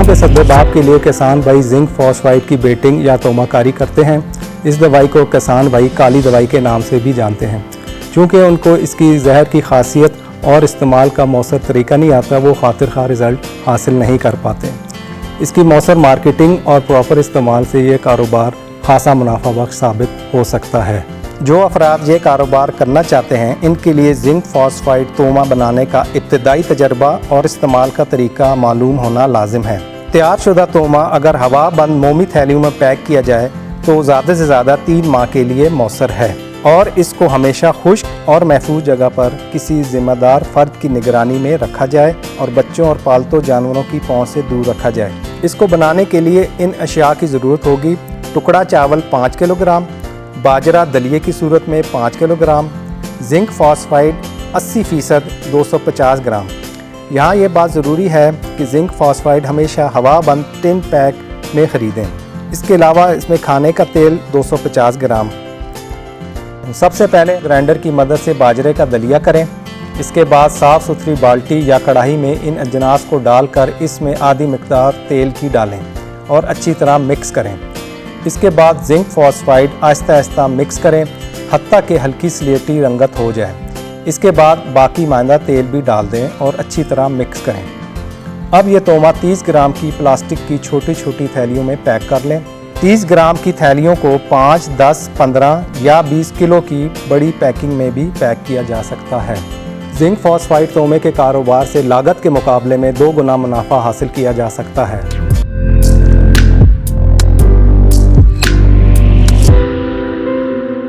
के सद्देबाप के लिए किसान भाई जिंक फॉस्फाइड की बेटिंग या तोमा कारी करते हैं। इस दवाई को किसान भाई काली दवाई के नाम से भी जानते हैं। चूँकि उनको इसकी जहर की खासियत और इस्तेमाल का मौसर तरीका नहीं आता, वो खातिर खा रिज़ल्ट हासिल नहीं कर पाते। इसकी मौसर मार्केटिंग और प्रॉपर इस्तेमाल से ये कारोबार खासा मुनाफा बख्श साबित हो सकता है। जो अफराद ये कारोबार करना चाहते हैं, इनके लिए जिंक फॉस्फाइड तोमा बनाने का इब्तदाई तजर्बा और इस्तेमाल का तरीका मालूम होना लाजिम है। तैयार शुदा तोमा अगर हवा बंद मोमी थैलियों में पैक किया जाए तो ज़्यादा से ज़्यादा 3 माह के लिए मौसर है और इसको हमेशा खुश्क और महफूज जगह पर किसी ज़िम्मेदार फ़र्द की निगरानी में रखा जाए और बच्चों और पालतू जानवरों की पहुँच से दूर रखा जाए। इसको बनाने के लिए इन अशिया की ज़रूरत होगी: टुकड़ा चावल 5 किलोग्राम, बाजरा दलिए की सूरत में 5 किलोग्राम, जिंक फॉस्फाइड 80% 250 ग्राम। यहाँ ये बात ज़रूरी है कि जिंक फॉस्फाइड हमेशा हवा बंद टिन पैक में ख़रीदें। इसके अलावा इसमें खाने का तेल 250 ग्राम। सबसे पहले ग्राइंडर की मदद से बाजरे का दलिया करें। इसके बाद साफ़ सुथरी बाल्टी या कढ़ाई में इन अजनास को डालकर इसमें आधी मिकदार तेल की डालें और अच्छी तरह मिक्स करें। इसके बाद zinc phosphide Aahista Aahista mix करें हत्ता कि हल्की स्लेटी रंगत हो जाए। इसके बाद बाकी मायदा तेल भी डाल दें और अच्छी तरह मिक्स करें। अब ये तोमा 30 ग्राम की प्लास्टिक की छोटी छोटी थैलियों में पैक कर लें। 30 ग्राम की थैलियों को 5, 10, 15 या 20 किलो की बड़ी पैकिंग में भी पैक किया जा सकता है। जिंक फॉस्फाइड तोमे के कारोबार से लागत के मुकाबले में 2 गुना मुनाफा हासिल किया जा सकता है।